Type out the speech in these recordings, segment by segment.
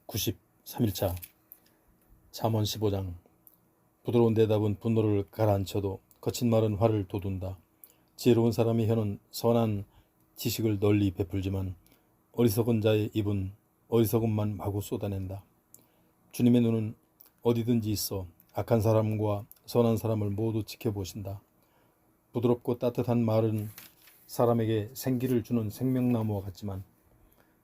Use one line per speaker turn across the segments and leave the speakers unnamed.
93일차 잠언 15장. 부드러운 대답은 분노를 가라앉혀도 거친 말은 화를 돋운다. 지혜로운 사람의 혀는 선한 지식을 널리 베풀지만 어리석은 자의 입은 어리석음만 마구 쏟아낸다. 주님의 눈은 어디든지 있어 악한 사람과 선한 사람을 모두 지켜보신다. 부드럽고 따뜻한 말은 사람에게 생기를 주는 생명나무와 같지만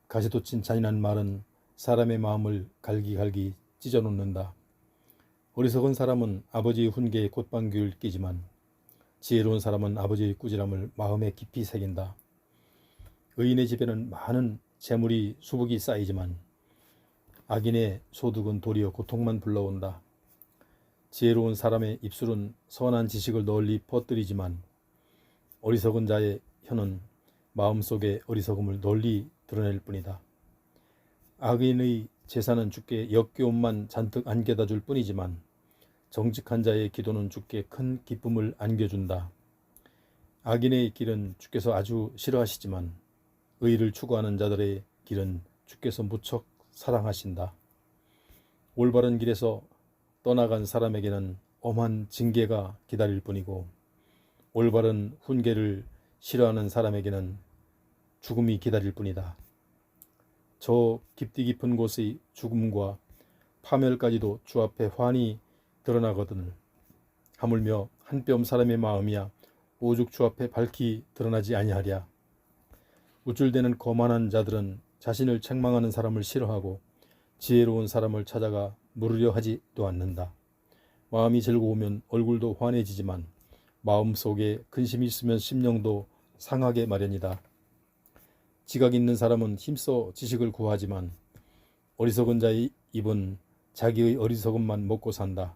가시돋친 잔인한 말은 사람의 마음을 갈기갈기 찢어놓는다. 어리석은 사람은 아버지의 훈계에 곶방귀를 끼지만 지혜로운 사람은 아버지의 꾸지람을 마음에 깊이 새긴다. 의인의 집에는 많은 재물이 수북이 쌓이지만 악인의 소득은 도리어 고통만 불러온다. 지혜로운 사람의 입술은 선한 지식을 널리 퍼뜨리지만 어리석은 자의 혀는 마음속의 어리석음을 널리 드러낼 뿐이다. 악인의 제사는 주께 역겨움만 잔뜩 안겨다 줄 뿐이지만 정직한 자의 기도는 주께 큰 기쁨을 안겨준다. 악인의 길은 주께서 아주 싫어하시지만 의를 추구하는 자들의 길은 주께서 무척 사랑하신다. 올바른 길에서 떠나간 사람에게는 엄한 징계가 기다릴 뿐이고 올바른 훈계를 싫어하는 사람에게는 죽음이 기다릴 뿐이다. 저 깊디 깊은 곳의 죽음과 파멸까지도 주 앞에 환히 드러나거든 하물며 한 뼘 사람의 마음이야 오죽 주 앞에 밝히 드러나지 아니하랴. 우쭐대는 거만한 자들은 자신을 책망하는 사람을 싫어하고 지혜로운 사람을 찾아가 물으려 하지도 않는다. 마음이 즐거우면 얼굴도 환해지지만 마음속에 근심이 있으면 심령도 상하게 마련이다. 지각 있는 사람은 힘써 지식을 구하지만 어리석은 자의 입은 자기의 어리석음만 먹고 산다.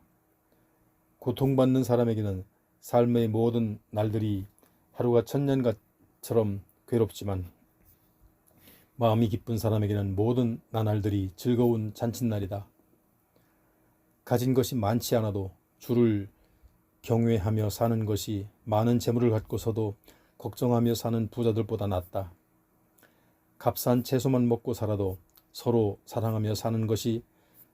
고통받는 사람에게는 삶의 모든 날들이 하루가 천년같처럼 괴롭지만 마음이 기쁜 사람에게는 모든 나날들이 즐거운 잔칫날이다. 가진 것이 많지 않아도 주를 경외하며 사는 것이 많은 재물을 갖고서도 걱정하며 사는 부자들보다 낫다. 값싼 채소만 먹고 살아도 서로 사랑하며 사는 것이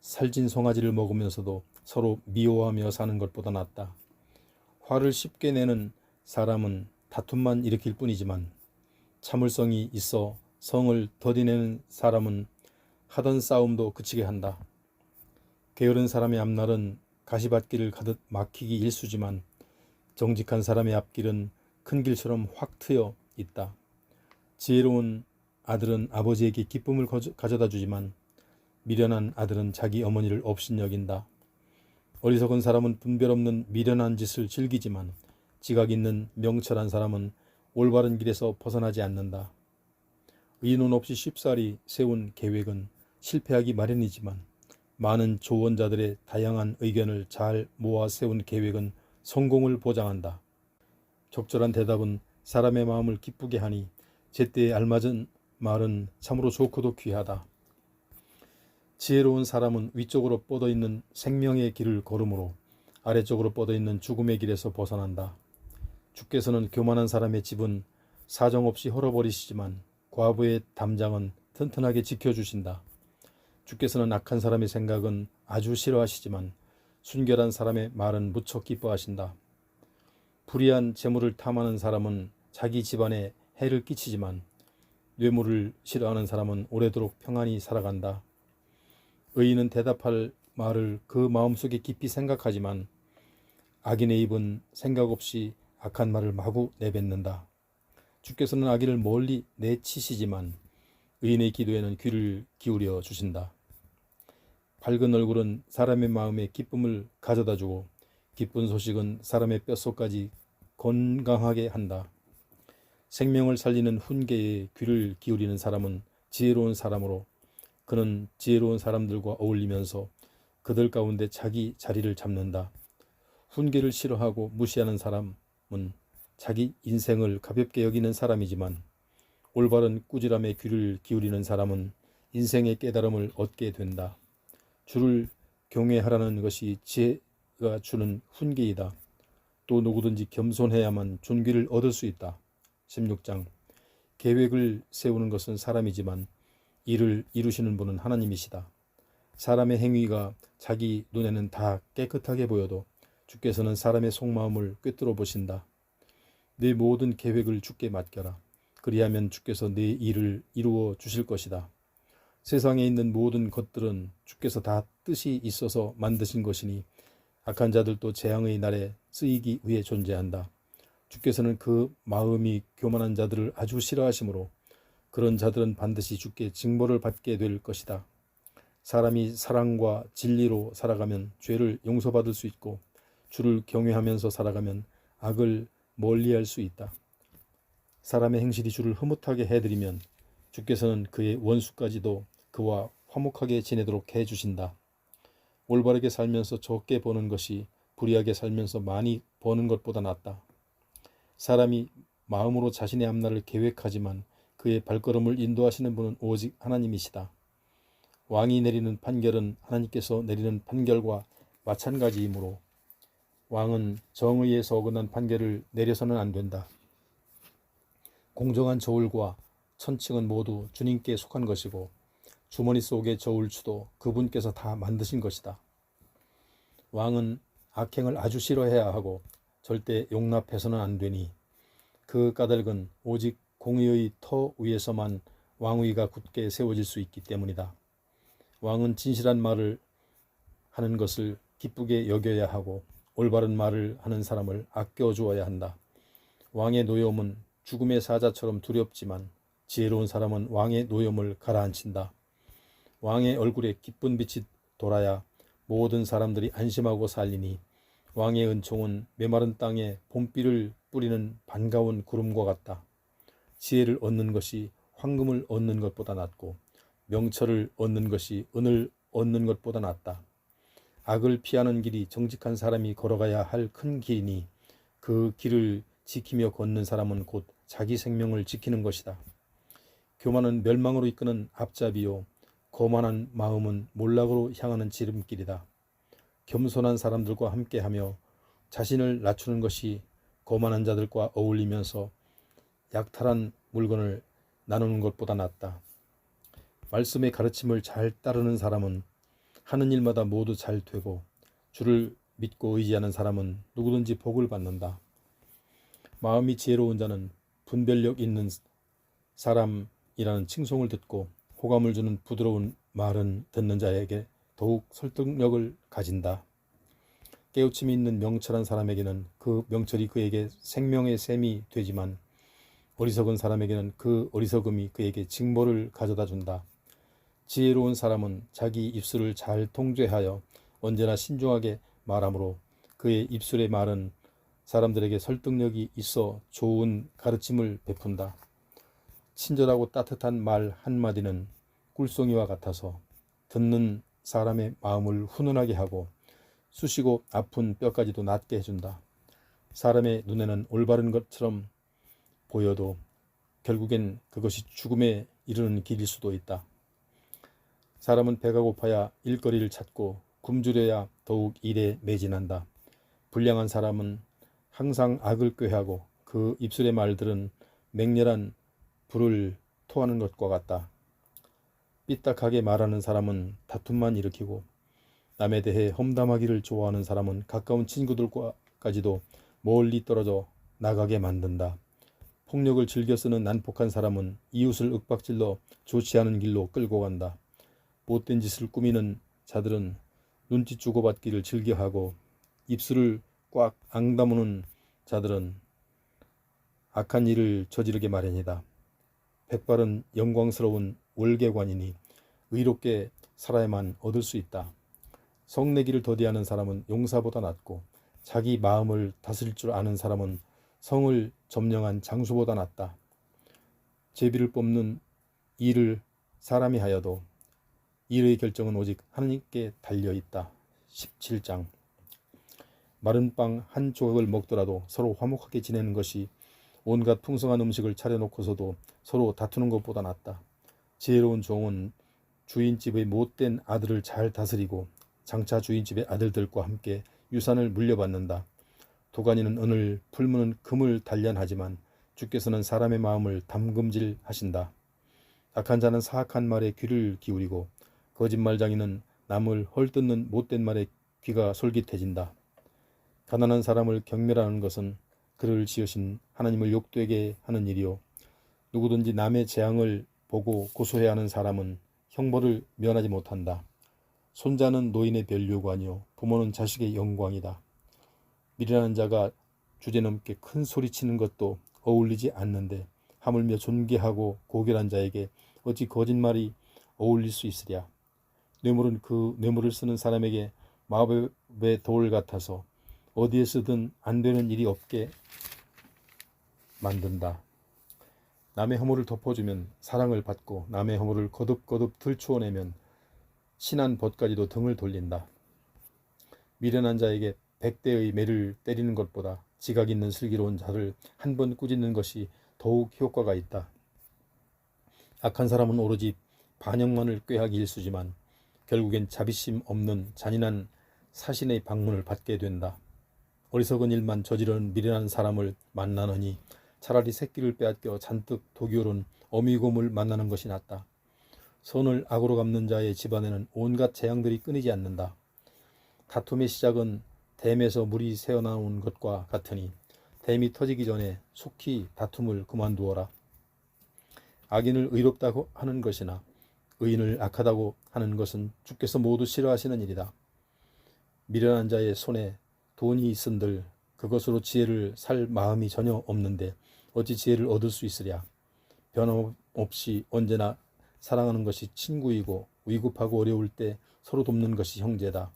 살진 송아지를 먹으면서도 서로 미워하며 사는 것보다 낫다. 화를 쉽게 내는 사람은 다툼만 일으킬 뿐이지만 참을성이 있어 성을 더디내는 사람은 하던 싸움도 그치게 한다. 게으른 사람의 앞날은 가시밭길을 가듯 막히기 일쑤지만 정직한 사람의 앞길은 큰 길처럼 확 트여 있다. 지혜로운 아들은 아버지에게 기쁨을 가져다 주지만 미련한 아들은 자기 어머니를 업신여긴다. 어리석은 사람은 분별 없는 미련한 짓을 즐기지만 지각 있는 명철한 사람은 올바른 길에서 벗어나지 않는다. 의논 없이 쉽사리 세운 계획은 실패하기 마련이지만 많은 조언자들의 다양한 의견을 잘 모아 세운 계획은 성공을 보장한다. 적절한 대답은 사람의 마음을 기쁘게 하니 제때에 알맞은 말은 참으로 좋고도 귀하다. 지혜로운 사람은 위쪽으로 뻗어있는 생명의 길을 걸음으로 아래쪽으로 뻗어있는 죽음의 길에서 벗어난다. 주께서는 교만한 사람의 집은 사정없이 헐어버리시지만 과부의 담장은 튼튼하게 지켜주신다. 주께서는 악한 사람의 생각은 아주 싫어하시지만 순결한 사람의 말은 무척 기뻐하신다. 불의한 재물을 탐하는 사람은 자기 집안에 해를 끼치지만 뇌물을 싫어하는 사람은 오래도록 평안히 살아간다. 의인은 대답할 말을 그 마음속에 깊이 생각하지만 악인의 입은 생각 없이 악한 말을 마구 내뱉는다. 주께서는 악인을 멀리 내치시지만 의인의 기도에는 귀를 기울여 주신다. 밝은 얼굴은 사람의 마음에 기쁨을 가져다 주고 기쁜 소식은 사람의 뼛속까지 건강하게 한다. 생명을 살리는 훈계에 귀를 기울이는 사람은 지혜로운 사람으로 그는 지혜로운 사람들과 어울리면서 그들 가운데 자기 자리를 잡는다. 훈계를 싫어하고 무시하는 사람은 자기 인생을 가볍게 여기는 사람이지만 올바른 꾸지람에 귀를 기울이는 사람은 인생의 깨달음을 얻게 된다. 주를 경외하라는 것이 지혜가 주는 훈계이다. 또 누구든지 겸손해야만 존귀를 얻을 수 있다. 16장. 계획을 세우는 것은 사람이지만 이를 이루시는 분은 하나님이시다. 사람의 행위가 자기 눈에는 다 깨끗하게 보여도 주께서는 사람의 속마음을 꿰뚫어 보신다. 내 모든 계획을 주께 맡겨라. 그리하면 주께서 내 일을 이루어 주실 것이다. 세상에 있는 모든 것들은 주께서 다 뜻이 있어서 만드신 것이니 악한 자들도 재앙의 날에 쓰이기 위해 존재한다. 주께서는 그 마음이 교만한 자들을 아주 싫어하시므로 그런 자들은 반드시 주께 징벌을 받게 될 것이다. 사람이 사랑과 진리로 살아가면 죄를 용서받을 수 있고 주를 경외하면서 살아가면 악을 멀리할 수 있다. 사람의 행실이 주를 흐뭇하게 해드리면 주께서는 그의 원수까지도 그와 화목하게 지내도록 해주신다. 올바르게 살면서 적게 버는 것이 불의하게 살면서 많이 버는 것보다 낫다. 사람이 마음으로 자신의 앞날을 계획하지만 그의 발걸음을 인도하시는 분은 오직 하나님이시다. 왕이 내리는 판결은 하나님께서 내리는 판결과 마찬가지이므로 왕은 정의에서 어긋난 판결을 내려서는 안 된다. 공정한 저울과 천칭은 모두 주님께 속한 것이고 주머니 속의 저울추도 그분께서 다 만드신 것이다. 왕은 악행을 아주 싫어해야 하고 절대 용납해서는 안 되니 그 까닭은 오직 공의의 터 위에서만 왕위가 굳게 세워질 수 있기 때문이다. 왕은 진실한 말을 하는 것을 기쁘게 여겨야 하고 올바른 말을 하는 사람을 아껴주어야 한다. 왕의 노여움은 죽음의 사자처럼 두렵지만 지혜로운 사람은 왕의 노여움을 가라앉힌다. 왕의 얼굴에 기쁜 빛이 돌아야 모든 사람들이 안심하고 살리니 왕의 은총은 메마른 땅에 봄비를 뿌리는 반가운 구름과 같다. 지혜를 얻는 것이 황금을 얻는 것보다 낫고 명철을 얻는 것이 은을 얻는 것보다 낫다. 악을 피하는 길이 정직한 사람이 걸어가야 할 큰 길이니 그 길을 지키며 걷는 사람은 곧 자기 생명을 지키는 것이다. 교만은 멸망으로 이끄는 앞잡이요 거만한 마음은 몰락으로 향하는 지름길이다. 겸손한 사람들과 함께하며 자신을 낮추는 것이 거만한 자들과 어울리면서 약탈한 물건을 나누는 것보다 낫다. 말씀의 가르침을 잘 따르는 사람은 하는 일마다 모두 잘 되고 주를 믿고 의지하는 사람은 누구든지 복을 받는다. 마음이 지혜로운 자는 분별력 있는 사람이라는 칭송을 듣고 호감을 주는 부드러운 말은 듣는 자에게 더욱 설득력을 가진다. 깨우침이 있는 명철한 사람에게는 그 명철이 그에게 생명의 샘이 되지만 어리석은 사람에게는 그 어리석음이 그에게 징벌을 가져다 준다. 지혜로운 사람은 자기 입술을 잘 통제하여 언제나 신중하게 말하므로 그의 입술의 말은 사람들에게 설득력이 있어 좋은 가르침을 베푼다. 친절하고 따뜻한 말 한마디는 꿀송이와 같아서 듣는 사람의 마음을 훈훈하게 하고 쑤시고 아픈 뼈까지도 낫게 해준다. 사람의 눈에는 올바른 것처럼 보여도 결국엔 그것이 죽음에 이르는 길일 수도 있다. 사람은 배가 고파야 일거리를 찾고 굶주려야 더욱 일에 매진한다. 불량한 사람은 항상 악을 꾀하고 그 입술의 말들은 맹렬한 불을 토하는 것과 같다. 삐딱하게 말하는 사람은 다툼만 일으키고 남에 대해 험담하기를 좋아하는 사람은 가까운 친구들과까지도 멀리 떨어져 나가게 만든다. 폭력을 즐겨 쓰는 난폭한 사람은 이웃을 윽박질러 좋지 않은 길로 끌고 간다. 못된 짓을 꾸미는 자들은 눈짓 주고받기를 즐겨하고 입술을 꽉 앙다무는 자들은 악한 일을 저지르게 마련이다. 백발은 영광스러운 월계관이니 의롭게 살아야만 얻을 수 있다. 성내기를 더디하는 사람은 용사보다 낫고 자기 마음을 다스릴 줄 아는 사람은 성을 점령한 장수보다 낫다. 제비를 뽑는 일을 사람이 하여도 일의 결정은 오직 하나님께 달려있다. 17장. 마른 빵 한 조각을 먹더라도 서로 화목하게 지내는 것이 온갖 풍성한 음식을 차려놓고서도 서로 다투는 것보다 낫다. 지혜로운 종은 주인집의 못된 아들을 잘 다스리고 장차 주인집의 아들들과 함께 유산을 물려받는다. 도가니는 은을, 풀무는 금을 단련하지만 주께서는 사람의 마음을 담금질하신다. 악한 자는 사악한 말에 귀를 기울이고 거짓말장이는 남을 헐뜯는 못된 말에 귀가 솔깃해진다. 가난한 사람을 경멸하는 것은 그를 지으신 하나님을 욕되게 하는 일이요, 누구든지 남의 재앙을 보고 고소해야 하는 사람은 형벌을 면하지 못한다. 손자는 노인의 멸류관이요 부모는 자식의 영광이다. 미련한 자가 주제넘게 큰 소리치는 것도 어울리지 않는데 하물며 존귀하고 고결한 자에게 어찌 거짓말이 어울릴 수 있으랴. 뇌물은 그 뇌물을 쓰는 사람에게 마법의 돌 같아서 어디에 쓰든 안 되는 일이 없게 만든다. 남의 허물을 덮어주면 사랑을 받고 남의 허물을 거듭거듭 들추어내면 신한 벗까지도 등을 돌린다. 미련한 자에게 100대의 매를 때리는 것보다 지각 있는 슬기로운 자를 한 번 꾸짖는 것이 더욱 효과가 있다. 악한 사람은 오로지 반역만을 꾀하기 일쑤지만 결국엔 자비심 없는 잔인한 사신의 방문을 받게 된다. 어리석은 일만 저지르는 미련한 사람을 만나느니 차라리 새끼를 빼앗겨 잔뜩 독이 오른 어미곰을 만나는 것이 낫다. 선을 악으로 갚는 자의 집안에는 온갖 재앙들이 끊이지 않는다. 다툼의 시작은 댐에서 물이 새어나온 것과 같으니 댐이 터지기 전에 속히 다툼을 그만두어라. 악인을 의롭다고 하는 것이나 의인을 악하다고 하는 것은 주께서 모두 싫어하시는 일이다. 미련한 자의 손에 돈이 있은들 그것으로 지혜를 살 마음이 전혀 없는데 어찌 지혜를 얻을 수 있으랴. 변함없이 언제나 사랑하는 것이 친구이고 위급하고 어려울 때 서로 돕는 것이 형제다.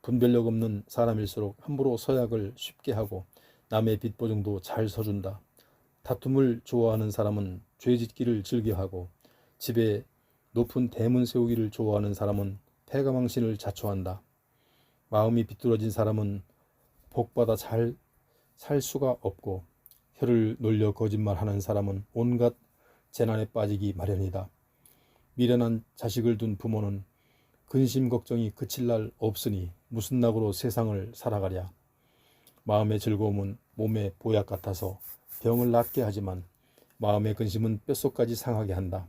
분별력 없는 사람일수록 함부로 서약을 쉽게 하고 남의 빚보증도 잘 서준다. 다툼을 좋아하는 사람은 죄짓기를 즐겨하고 집에 높은 대문 세우기를 좋아하는 사람은 패가망신을 자초한다. 마음이 비뚤어진 사람은 복받아 잘 살 수가 없고 혀를 놀려 거짓말하는 사람은 온갖 재난에 빠지기 마련이다. 미련한 자식을 둔 부모는 근심 걱정이 그칠 날 없으니 무슨 낙으로 세상을 살아가랴. 마음의 즐거움은 몸의 보약 같아서 병을 낫게 하지만 마음의 근심은 뼛속까지 상하게 한다.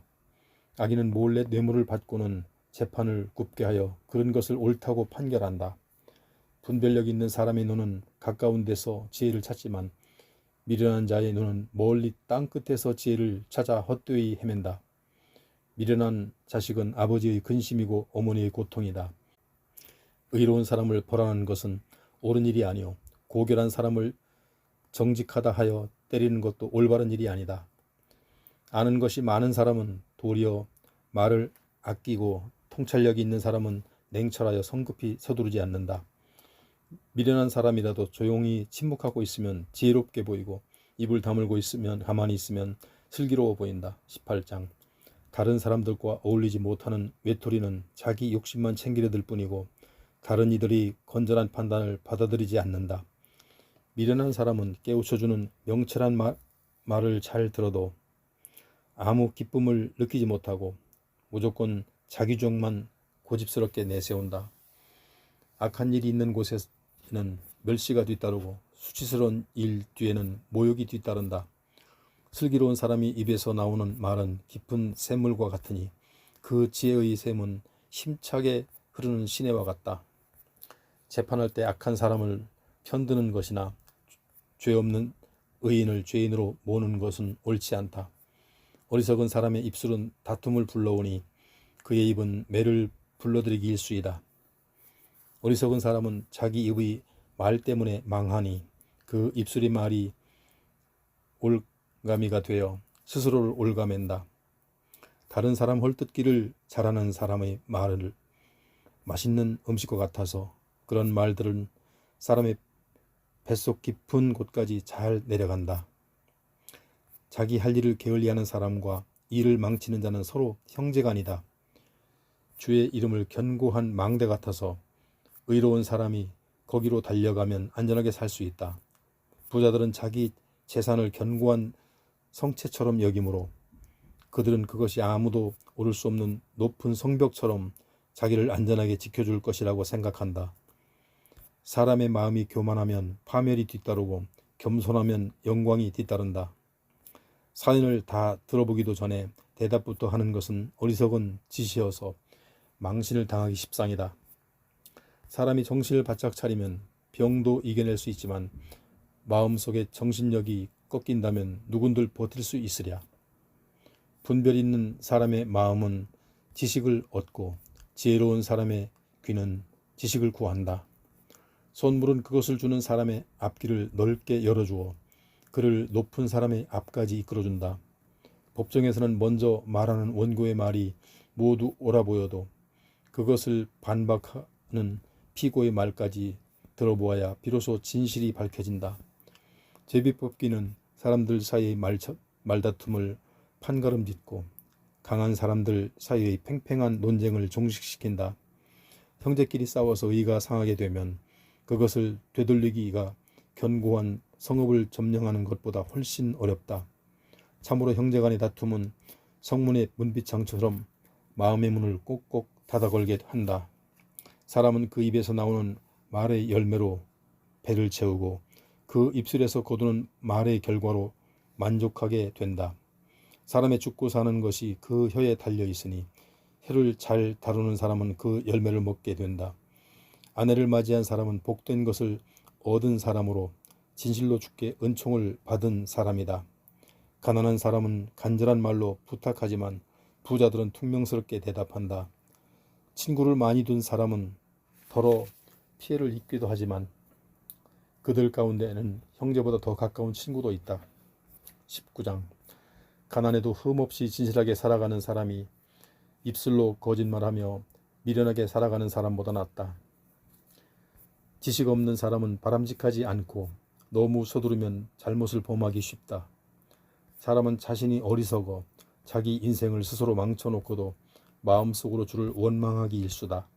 악인은 몰래 뇌물을 받고는 재판을 굽게 하여 그런 것을 옳다고 판결한다. 분별력 있는 사람의 눈은 가까운 데서 지혜를 찾지만 미련한 자의 눈은 멀리 땅끝에서 지혜를 찾아 헛되이 헤맨다. 미련한 자식은 아버지의 근심이고 어머니의 고통이다. 의로운 사람을 벌하는 것은 옳은 일이 아니오 고결한 사람을 정직하다 하여 때리는 것도 올바른 일이 아니다. 아는 것이 많은 사람은 도리어 말을 아끼고 통찰력이 있는 사람은 냉철하여 성급히 서두르지 않는다. 미련한 사람이라도 조용히 침묵하고 있으면 지혜롭게 보이고 입을 다물고 있으면 가만히 있으면 슬기로워 보인다. 18장. 다른 사람들과 어울리지 못하는 외톨이는 자기 욕심만 챙기려 들 뿐이고 다른 이들이 건전한 판단을 받아들이지 않는다. 미련한 사람은 깨우쳐주는 명철한 말을 잘 들어도 아무 기쁨을 느끼지 못하고 무조건 자기 주장만 고집스럽게 내세운다. 악한 일이 있는 곳에는 멸시가 뒤따르고 수치스러운 일 뒤에는 모욕이 뒤따른다. 슬기로운 사람이 입에서 나오는 말은 깊은 샘물과 같으니 그 지혜의 샘은 힘차게 흐르는 시내와 같다. 재판할 때 악한 사람을 편드는 것이나 죄 없는 의인을 죄인으로 모는 것은 옳지 않다. 어리석은 사람의 입술은 다툼을 불러오니 그의 입은 매를 불러들이기 일쑤이다. 어리석은 사람은 자기 입의 말 때문에 망하니 그 입술의 말이 올가미가 되어 스스로를 올가맨다. 다른 사람 헐뜯기를 잘하는 사람의 말을 맛있는 음식과 같아서 그런 말들은 사람의 뱃속 깊은 곳까지 잘 내려간다. 자기 할 일을 게을리하는 사람과 일을 망치는 자는 서로 형제간이다. 주의 이름을 견고한 망대 같아서 의로운 사람이 거기로 달려가면 안전하게 살 수 있다. 부자들은 자기 재산을 견고한 성체처럼 여기므로 그들은 그것이 아무도 오를 수 없는 높은 성벽처럼 자기를 안전하게 지켜줄 것이라고 생각한다. 사람의 마음이 교만하면 파멸이 뒤따르고 겸손하면 영광이 뒤따른다. 사연을 다 들어보기도 전에 대답부터 하는 것은 어리석은 짓이어서 망신을 당하기 십상이다. 사람이 정신을 바짝 차리면 병도 이겨낼 수 있지만 마음속에 정신력이 꺾인다면 누군들 버틸 수 있으랴. 분별 있는 사람의 마음은 지식을 얻고 지혜로운 사람의 귀는 지식을 구한다. 손물은 그것을 주는 사람의 앞길을 넓게 열어주어 그를 높은 사람의 앞까지 이끌어준다. 법정에서는 먼저 말하는 원고의 말이 모두 옳아 보여도 그것을 반박하는 피고의 말까지 들어보아야 비로소 진실이 밝혀진다. 제비뽑기는 사람들 사이의 말다툼을 판가름 딛고 강한 사람들 사이의 팽팽한 논쟁을 종식시킨다. 형제끼리 싸워서 의가 상하게 되면 그것을 되돌리기가 견고한 성읍을 점령하는 것보다 훨씬 어렵다. 참으로 형제간의 다툼은 성문의 문빗장처럼 마음의 문을 꼭꼭 닫아걸게 한다. 사람은 그 입에서 나오는 말의 열매로 배를 채우고 그 입술에서 거두는 말의 결과로 만족하게 된다. 사람의 죽고 사는 것이 그 혀에 달려 있으니 혀를 잘 다루는 사람은 그 열매를 먹게 된다. 아내를 맞이한 사람은 복된 것을 얻은 사람으로 진실로 주께 은총을 받은 사람이다. 가난한 사람은 간절한 말로 부탁하지만 부자들은 퉁명스럽게 대답한다. 친구를 많이 둔 사람은 더러 피해를 입기도 하지만 그들 가운데에는 형제보다 더 가까운 친구도 있다. 19장. 가난해도 흠없이 진실하게 살아가는 사람이 입술로 거짓말하며 미련하게 살아가는 사람보다 낫다. 지식 없는 사람은 바람직하지 않고 너무 서두르면 잘못을 범하기 쉽다. 사람은 자신이 어리석어 자기 인생을 스스로 망쳐놓고도 마음속으로 주를 원망하기 일쑤다.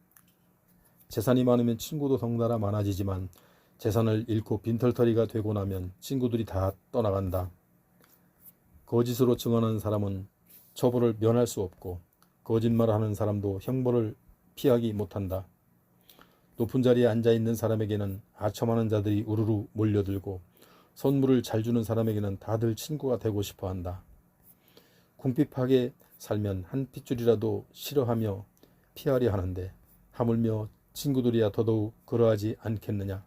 재산이 많으면 친구도 덩달아 많아지지만 재산을 잃고 빈털터리가 되고 나면 친구들이 다 떠나간다. 거짓으로 증언하는 사람은 처벌을 면할 수 없고 거짓말하는 사람도 형벌을 피하기 못한다. 높은 자리에 앉아있는 사람에게는 아첨하는 자들이 우르르 몰려들고 선물을 잘 주는 사람에게는 다들 친구가 되고 싶어한다. 궁핍하게 살면 한 핏줄이라도 싫어하며 피하려 하는데 하물며 친구들이야 더더욱 그러하지 않겠느냐.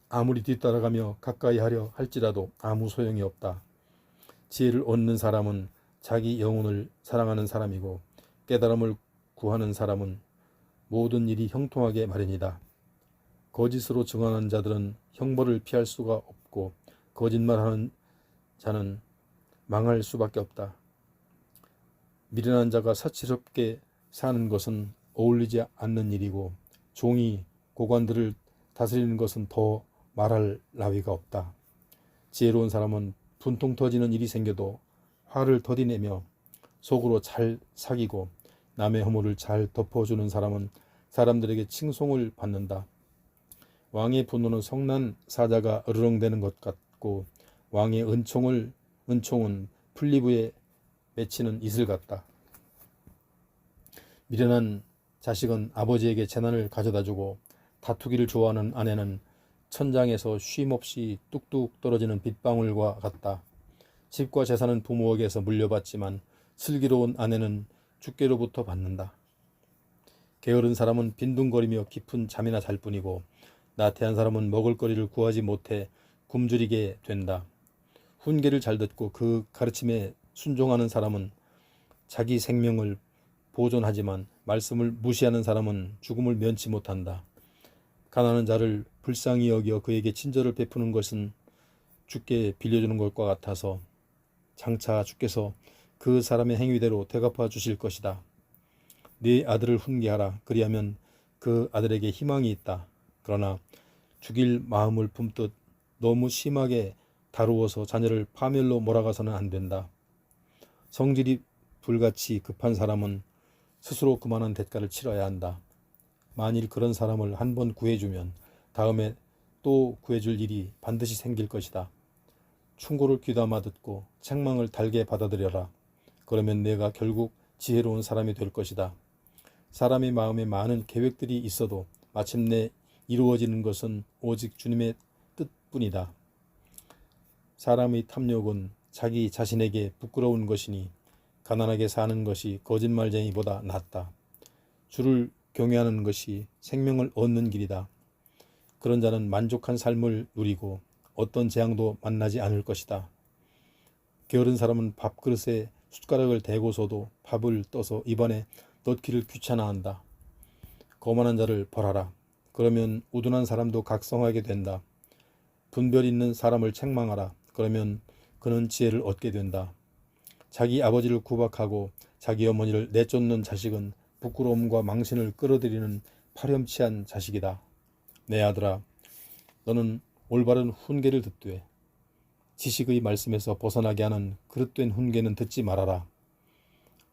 아무리 뒤따라가며 가까이 하려 할지라도 아무 소용이 없다. 지혜를 얻는 사람은 자기 영혼을 사랑하는 사람이고 깨달음을 구하는 사람은 모든 일이 형통하게 마련이다. 거짓으로 증언하는 자들은 형벌을 피할 수가 없고 거짓말하는 자는 망할 수밖에 없다. 미련한 자가 사치스럽게 사는 것은 어울리지 않는 일이고 종이 고관들을 다스리는 것은 더 말할 나위가 없다. 지혜로운 사람은 분통 터지는 일이 생겨도 화를 더디내며 속으로 잘 사귀고 남의 허물을 잘 덮어주는 사람은 사람들에게 칭송을 받는다. 왕의 분노는 성난 사자가 으르렁대는 것 같고 왕의 은총은 풀리부에 맺히는 이슬 같다. 미련한 자식은 아버지에게 재난을 가져다주고 다투기를 좋아하는 아내는 천장에서 쉼없이 뚝뚝 떨어지는 빗방울과 같다. 집과 재산은 부모에게서 물려받지만 슬기로운 아내는 주께로부터 받는다. 게으른 사람은 빈둥거리며 깊은 잠이나 잘 뿐이고 나태한 사람은 먹을거리를 구하지 못해 굶주리게 된다. 훈계를 잘 듣고 그 가르침에 순종하는 사람은 자기 생명을 보존하지만 말씀을 무시하는 사람은 죽음을 면치 못한다. 가난한 자를 불쌍히 여겨 그에게 친절을 베푸는 것은 주께 빌려주는 것과 같아서 장차 주께서 그 사람의 행위대로 되갚아 주실 것이다. 네 아들을 훈계하라. 그리하면 그 아들에게 희망이 있다. 그러나 죽일 마음을 품듯 너무 심하게 다루어서 자녀를 파멸로 몰아가서는 안 된다. 성질이 불같이 급한 사람은 스스로 그만한 대가를 치러야 한다. 만일 그런 사람을 한 번 구해주면 다음에 또 구해줄 일이 반드시 생길 것이다. 충고를 귀담아 듣고 책망을 달게 받아들여라. 그러면 내가 결국 지혜로운 사람이 될 것이다. 사람의 마음에 많은 계획들이 있어도 마침내 이루어지는 것은 오직 주님의 뜻뿐이다. 사람의 탐욕은 자기 자신에게 부끄러운 것이니 가난하게 사는 것이 거짓말쟁이보다 낫다. 주를 경외하는 것이 생명을 얻는 길이다. 그런 자는 만족한 삶을 누리고 어떤 재앙도 만나지 않을 것이다. 게으른 사람은 밥그릇에 숟가락을 대고서도 밥을 떠서 입안에 넣기를 귀찮아한다. 거만한 자를 벌하라. 그러면 우둔한 사람도 각성하게 된다. 분별 있는 사람을 책망하라. 그러면 그는 지혜를 얻게 된다. 자기 아버지를 구박하고 자기 어머니를 내쫓는 자식은 부끄러움과 망신을 끌어들이는 파렴치한 자식이다. 내 아들아, 너는 올바른 훈계를 듣되 지식의 말씀에서 벗어나게 하는 그릇된 훈계는 듣지 말아라.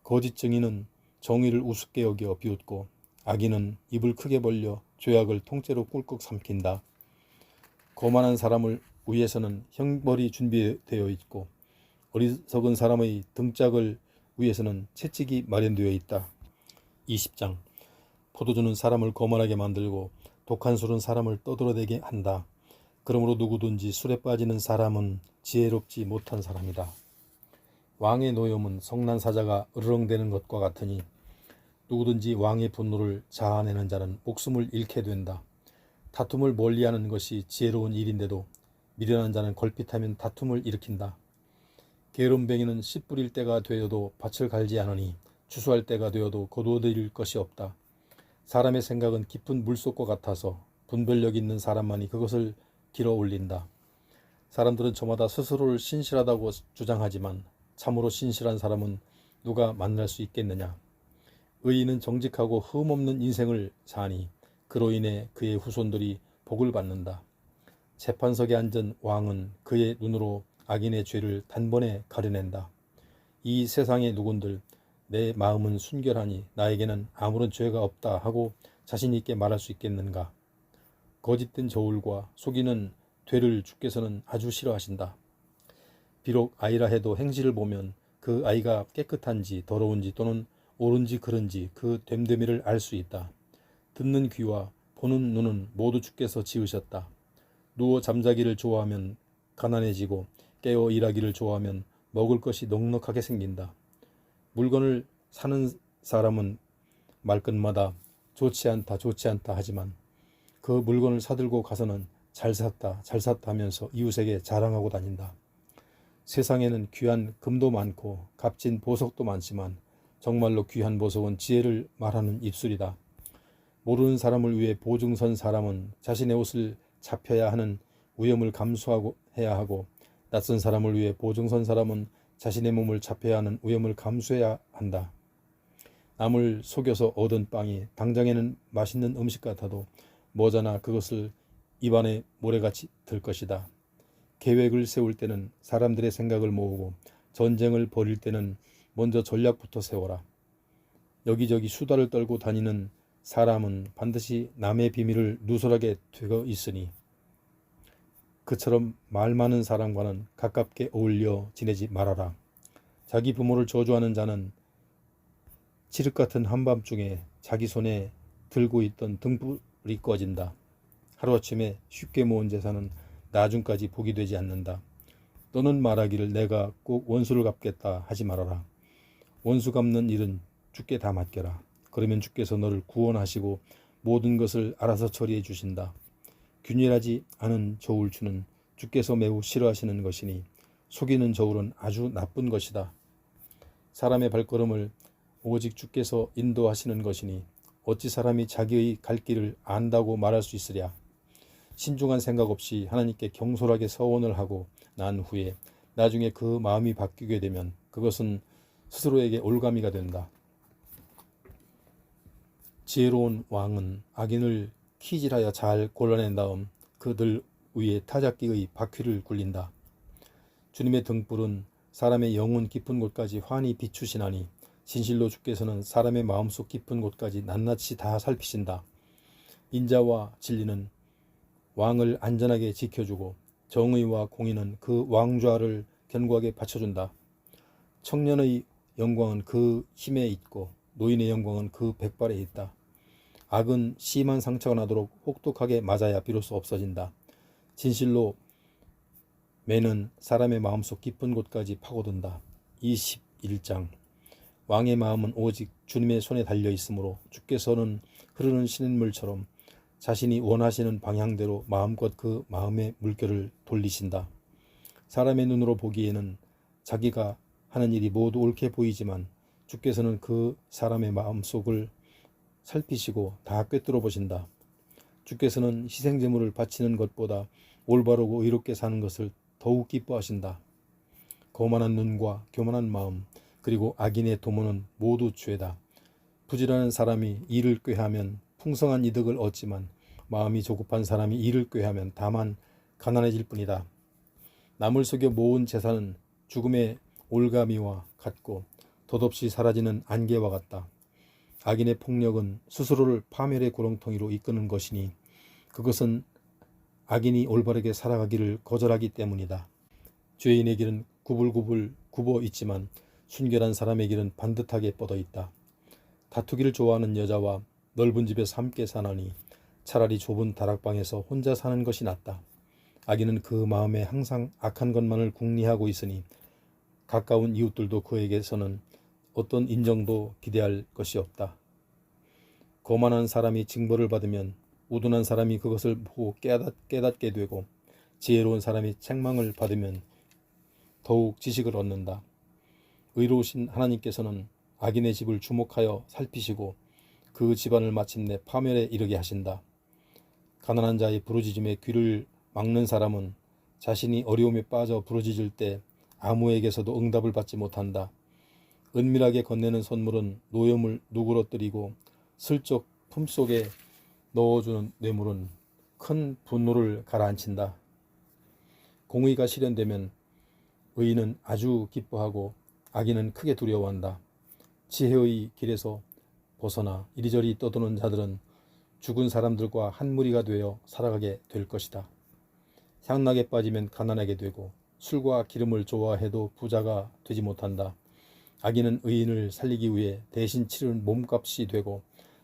거짓 증인은 정의를 우습게 여겨 비웃고 악인은 입을 크게 벌려 죄악을 통째로 꿀꺽 삼킨다. 거만한 사람을 위해서는 형벌이 준비되어 있고 어리석은 사람의 등짝을 위해서는 채찍이 마련되어 있다. 20장. 포도주는 사람을 거만하게 만들고 독한 술은 사람을 떠들어대게 한다. 그러므로 누구든지 술에 빠지는 사람은 지혜롭지 못한 사람이다. 왕의 노염은 성난 사자가 으르렁대는 것과 같으니 누구든지 왕의 분노를 자아내는 자는 목숨을 잃게 된다. 다툼을 멀리하는 것이 지혜로운 일인데도 미련한 자는 걸핏하면 다툼을 일으킨다. 게으름뱅이는 씨 뿌릴 때가 되어도 밭을 갈지 않으니 추수할 때가 되어도 거두어들일 것이 없다. 사람의 생각은 깊은 물속과 같아서 분별력 있는 사람만이 그것을 길어 올린다. 사람들은 저마다 스스로를 신실하다고 주장하지만 참으로 신실한 사람은 누가 만날 수 있겠느냐. 의인은 정직하고 흠없는 인생을 사니 그로 인해 그의 후손들이 복을 받는다. 재판석에 앉은 왕은 그의 눈으로 악인의 죄를 단번에 가려낸다. 이 세상의 누군들 내 마음은 순결하니 나에게는 아무런 죄가 없다 하고 자신 있게 말할 수 있겠는가. 거짓된 저울과 속이는 되를 주께서는 아주 싫어하신다. 비록 아이라 해도 행실을 보면 그 아이가 깨끗한지 더러운지 또는 옳은지 그른지 그 됨됨이를 알 수 있다. 듣는 귀와 보는 눈은 모두 주께서 지으셨다. 누워 잠자기를 좋아하면 가난해지고 깨어 일하기를 좋아하면 먹을 것이 넉넉하게 생긴다. 물건을 사는 사람은 말끝마다 좋지 않다 좋지 않다 하지만 그 물건을 사들고 가서는 잘 샀다 하면서 이웃에게 자랑하고 다닌다. 세상에는 귀한 금도 많고 값진 보석도 많지만 정말로 귀한 보석은 지혜를 말하는 입술이다. 모르는 사람을 위해 보증선 사람은 자신의 옷을 잡혀야 하는 위험을 감수하고 해야 하고 낯선 사람을 위해 보증선 사람은 자신의 몸을 잡혀야 하는 위험을 감수해야 한다. 남을 속여서 얻은 빵이 당장에는 맛있는 음식 같아도 머자나 그것을 입안에 모래같이 들 것이다. 계획을 세울 때는 사람들의 생각을 모으고 전쟁을 벌일 때는 먼저 전략부터 세워라. 여기저기 수다를 떨고 다니는 사람은 반드시 남의 비밀을 누설하게 되어 있으니 그처럼 말 많은 사람과는 가깝게 어울려 지내지 말아라. 자기 부모를 저주하는 자는 칠흑 같은 한밤중에 자기 손에 들고 있던 등불이 꺼진다. 하루아침에 쉽게 모은 재산은 나중까지 복이 되지 않는다. 너는 말하기를 내가 꼭 원수를 갚겠다 하지 말아라. 원수 갚는 일은 주께 다 맡겨라. 그러면 주께서 너를 구원하시고 모든 것을 알아서 처리해 주신다. 균일하지 않은 저울추는 주께서 매우 싫어하시는 것이니 속이는 저울은 아주 나쁜 것이다. 사람의 발걸음을 오직 주께서 인도하시는 것이니 어찌 사람이 자기의 갈 길을 안다고 말할 수 있으랴. 신중한 생각 없이 하나님께 경솔하게 서원을 하고 난 후에 나중에 그 마음이 바뀌게 되면 그것은 스스로에게 올가미가 된다. 지혜로운 왕은 악인을 키질하여 잘 골라낸 다음 그들 위에 타작기의 바퀴를 굴린다. 주님의 등불은 사람의 영혼 깊은 곳까지 환히 비추시나니 진실로 주께서는 사람의 마음속 깊은 곳까지 낱낱이 다 살피신다. 인자와 진리는 왕을 안전하게 지켜주고 정의와 공의는 그 왕좌를 견고하게 받쳐준다. 청년의 영광은 그 힘에 있고 노인의 영광은 그 백발에 있다. 악은 심한 상처가 나도록 혹독하게 맞아야 비로소 없어진다. 진실로 매는 사람의 마음속 깊은 곳까지 파고든다. 21장. 왕의 마음은 오직 주님의 손에 달려 있으므로 주께서는 흐르는 시냇물처럼 자신이 원하시는 방향대로 마음껏 그 마음의 물결을 돌리신다. 사람의 눈으로 보기에는 자기가 하는 일이 모두 옳게 보이지만 주께서는 그 사람의 마음속을 살피시고 다 꿰뚫어 보신다. 주께서는 희생제물을 바치는 것보다 올바르고 의롭게 사는 것을 더욱 기뻐하신다. 거만한 눈과 교만한 마음 그리고 악인의 도모는 모두 죄다. 부지런한 사람이 이를 꾀하면 풍성한 이득을 얻지만 마음이 조급한 사람이 이를 꾀하면 다만 가난해질 뿐이다. 남을 속여 모은 재산은 죽음의 올가미와 같고 덧없이 사라지는 안개와 같다. 악인의 폭력은 스스로를 파멸의 구렁텅이로 이끄는 것이니 그것은 악인이 올바르게 살아가기를 거절하기 때문이다. 죄인의 길은 구불구불 굽어 있지만 순결한 사람의 길은 반듯하게 뻗어 있다. 다투기를 좋아하는 여자와 넓은 집에서 함께 사나니 차라리 좁은 다락방에서 혼자 사는 것이 낫다. 악인은 그 마음에 항상 악한 것만을 궁리하고 있으니 가까운 이웃들도 그에게서는 어떤 인정도 기대할 것이 없다. 거만한 사람이 징벌을 받으면 우둔한 사람이 그것을 보고 깨닫게 되고 지혜로운 사람이 책망을 받으면 더욱 지식을 얻는다. 의로우신 하나님께서는 악인의 집을 주목하여 살피시고 그 집안을 마침내 파멸에 이르게 하신다. 가난한 자의 부르짖음에 귀를 막는 사람은 자신이 어려움에 빠져 부르짖을 때 아무에게서도 응답을 받지 못한다. 은밀하게 건네는 선물은 노염을 누그러뜨리고 슬쩍 품속에 넣어주는 뇌물은 큰 분노를 가라앉힌다. 공의가 실현되면 의인은 아주 기뻐하고 악인은 크게 두려워한다. 지혜의 길에서 벗어나 이리저리 떠도는 자들은 죽은 사람들과 한 무리가 되어 살아가게 될 것이다. 향락에 빠지면 가난하게 되고 술과 기름을 좋아해도 부자가 되지 못한다. 악인은 의인을 살리기 위해 대신 치르는 몸값이 되고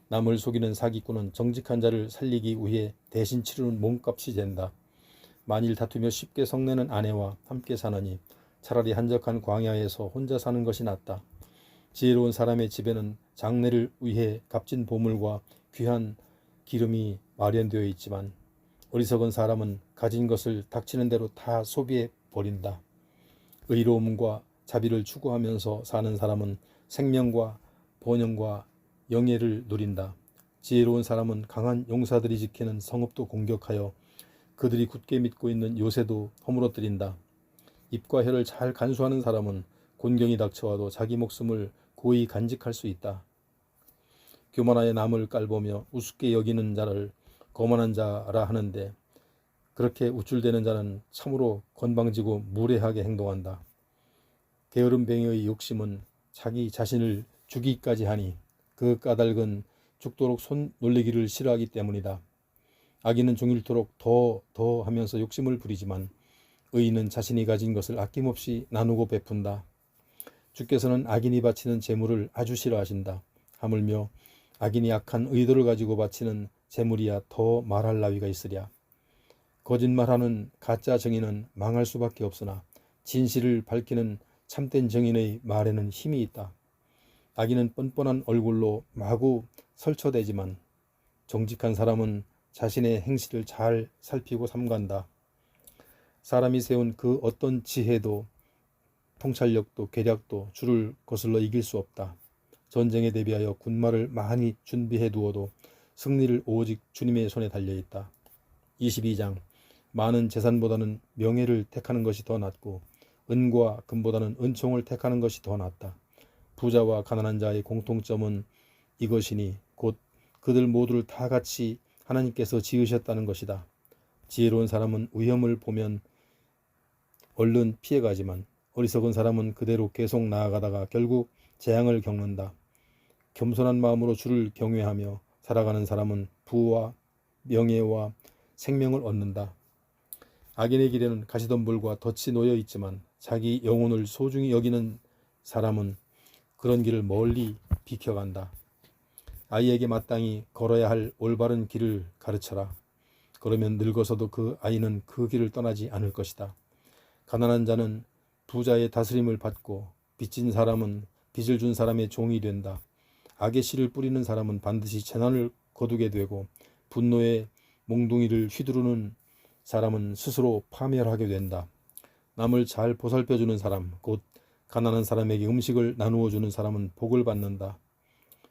남을 속이는 사기꾼은 정직한 자를 살리기 위해 대신 치르는 몸값이 된다. 만일 다투며 쉽게 성내는 아내와 함께 사느니 차라리 한적한 광야에서 혼자 사는 것이 낫다. 지혜로운 사람의 집에는 장례를 위해 값진 보물과 귀한 기름이 마련되어 있지만 어리석은 사람은 가진 것을 닥치는 대로 다 소비해 버린다. 의로움과 자비를 추구하면서 사는 사람은 생명과 번영과 영예를 누린다. 지혜로운 사람은 강한 용사들이 지키는 성읍도 공격하여 그들이 굳게 믿고 있는 요새도 허물어뜨린다. 입과 혀를 잘 간수하는 사람은 곤경이 닥쳐와도 자기 목숨을 고이 간직할 수 있다. 교만하여 남을 깔보며 우습게 여기는 자를 거만한 자라 하는데 그렇게 우쭐대는 자는 참으로 건방지고 무례하게 행동한다. 게으름뱅이의 욕심은 자기 자신을 죽이기까지 하니 그 까닭은 죽도록 손 놀리기를 싫어하기 때문이다. 악인은 종일토록 더 하면서 욕심을 부리지만 의인은 자신이 가진 것을 아낌없이 나누고 베푼다. 주께서는 악인이 바치는 제물을 아주 싫어하신다. 하물며 악인이 악한 의도를 가지고 바치는 제물이야 더 말할 나위가 있으랴. 거짓말하는 가짜 정의는 망할 수밖에 없으나 진실을 밝히는 참된 정인의 말에는 힘이 있다. 악인은 뻔뻔한 얼굴로 마구 설쳐대지만 정직한 사람은 자신의 행실을 잘 살피고 삼간다. 사람이 세운 그 어떤 지혜도 통찰력도 계략도 주를 거슬러 이길 수 없다. 전쟁에 대비하여 군마를 많이 준비해 두어도 승리를 오직 주님의 손에 달려있다. 22장 많은 재산보다는 명예를 택하는 것이 더 낫고 은과 금보다는 은총을 택하는 것이 더 낫다. 부자와 가난한 자의 공통점은 이것이니 곧 그들 모두를 다 같이 하나님께서 지으셨다는 것이다. 지혜로운 사람은 위험을 보면 얼른 피해가지만 어리석은 사람은 그대로 계속 나아가다가 결국 재앙을 겪는다. 겸손한 마음으로 주를 경외하며 살아가는 사람은 부와 명예와 생명을 얻는다. 악인의 길에는 가시덤불과 덫이 놓여 있지만 자기 영혼을 소중히 여기는 사람은 그런 길을 멀리 비켜간다. 아이에게 마땅히 걸어야 할 올바른 길을 가르쳐라. 그러면 늙어서도 그 아이는 그 길을 떠나지 않을 것이다. 가난한 자는 부자의 다스림을 받고 빚진 사람은 빚을 준 사람의 종이 된다. 악의 씨를 뿌리는 사람은 반드시 재난을 거두게 되고 분노의 몽둥이를 휘두르는 사람은 스스로 파멸하게 된다. 남을 잘 보살펴주는 사람, 곧 가난한 사람에게 음식을 나누어 주는 사람은 복을 받는다.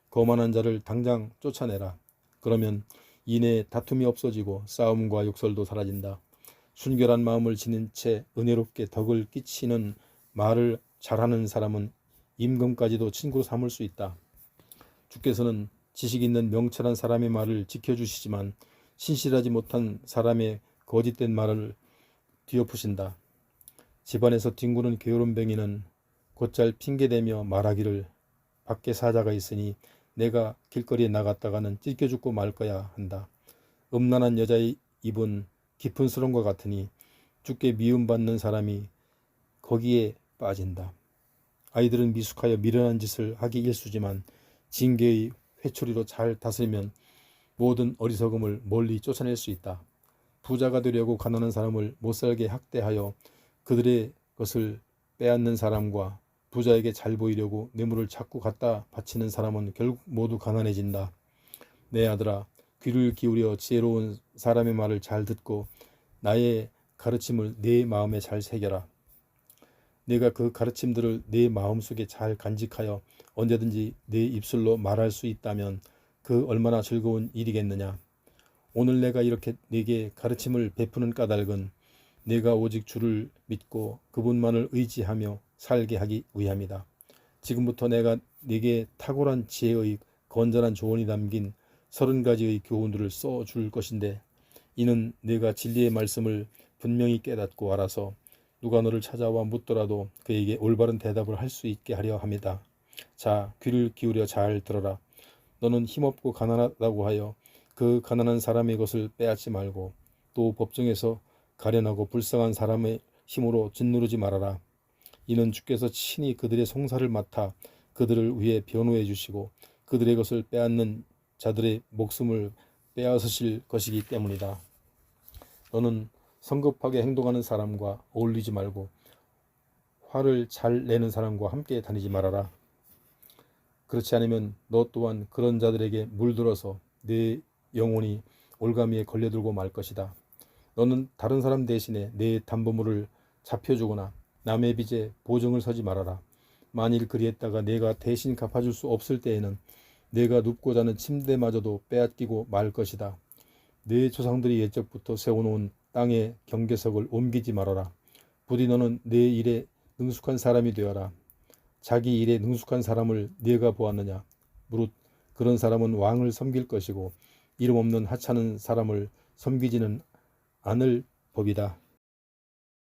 거만한 자를 당장 쫓아내라. 그러면 이내 다툼이 없어지고 싸움과 욕설도 사라진다. 순결한 마음을 지닌 채 은혜롭게 덕을 끼치는 말을 잘하는 사람은 임금까지도 친구로 삼을 수 있다. 주께서는 지식 있는 명철한 사람의 말을 지켜주시지만 신실하지 못한 사람의 거짓된 말을 뒤엎으신다. 집안에서 뒹구는 게으름뱅이는 곧잘 핑계대며 말하기를 밖에 사자가 있으니 내가 길거리에 나갔다가는 찢겨 죽고 말 거야 한다. 음란한 여자의 입은 깊은 수렁과 같으니 주께 미움받는 사람이 거기에 빠진다. 아이들은 미숙하여 미련한 짓을 하기 일쑤지만 징계의 회초리로 잘 다스리면 모든 어리석음을 멀리 쫓아낼 수 있다. 부자가 되려고 가난한 사람을 못살게 학대하여 그들의 것을 빼앗는 사람과 부자에게 잘 보이려고 뇌물을 자꾸 갖다 바치는 사람은 결국 모두 가난해진다. 내 아들아, 귀를 기울여 지혜로운 사람의 말을 잘 듣고 나의 가르침을 네 마음에 잘 새겨라. 내가 그 가르침들을 네 마음속에 잘 간직하여 언제든지 네 입술로 말할 수 있다면 그 얼마나 즐거운 일이겠느냐. 오늘 내가 이렇게 네게 가르침을 베푸는 까닭은 네가 오직 주를 믿고 그분만을 의지하며 살게 하기 위함이다. 지금부터 내가 네게 탁월한 지혜의 건전한 조언이 담긴 30가지의 교훈들을 써줄 것인데 이는 네가 진리의 말씀을 분명히 깨닫고 알아서 누가 너를 찾아와 묻더라도 그에게 올바른 대답을 할 수 있게 하려 합니다. 자, 귀를 기울여 잘 들어라. 너는 힘없고 가난하다고 하여 그 가난한 사람의 것을 빼앗지 말고 또 법정에서 가련하고 불쌍한 사람의 힘으로 짓누르지 말아라. 이는 주께서 친히 그들의 송사를 맡아 그들을 위해 변호해 주시고 그들의 것을 빼앗는 자들의 목숨을 빼앗으실 것이기 때문이다. 너는 성급하게 행동하는 사람과 어울리지 말고 화를 잘 내는 사람과 함께 다니지 말아라. 그렇지 않으면 너 또한 그런 자들에게 물들어서 네 영혼이 올가미에 걸려들고 말 것이다. 너는 다른 사람 대신에 내 담보물을 잡혀주거나 남의 빚에 보증을 서지 말아라. 만일 그리했다가 내가 대신 갚아줄 수 없을 때에는 내가 눕고 자는 침대마저도 빼앗기고 말 것이다. 내 조상들이 옛적부터 세워놓은 땅의 경계석을 옮기지 말아라. 부디 너는 내 일에 능숙한 사람이 되어라. 자기 일에 능숙한 사람을 네가 보았느냐? 무릇 그런 사람은 왕을 섬길 것이고 이름 없는 하찮은 사람을 섬기지는 않을 법이다.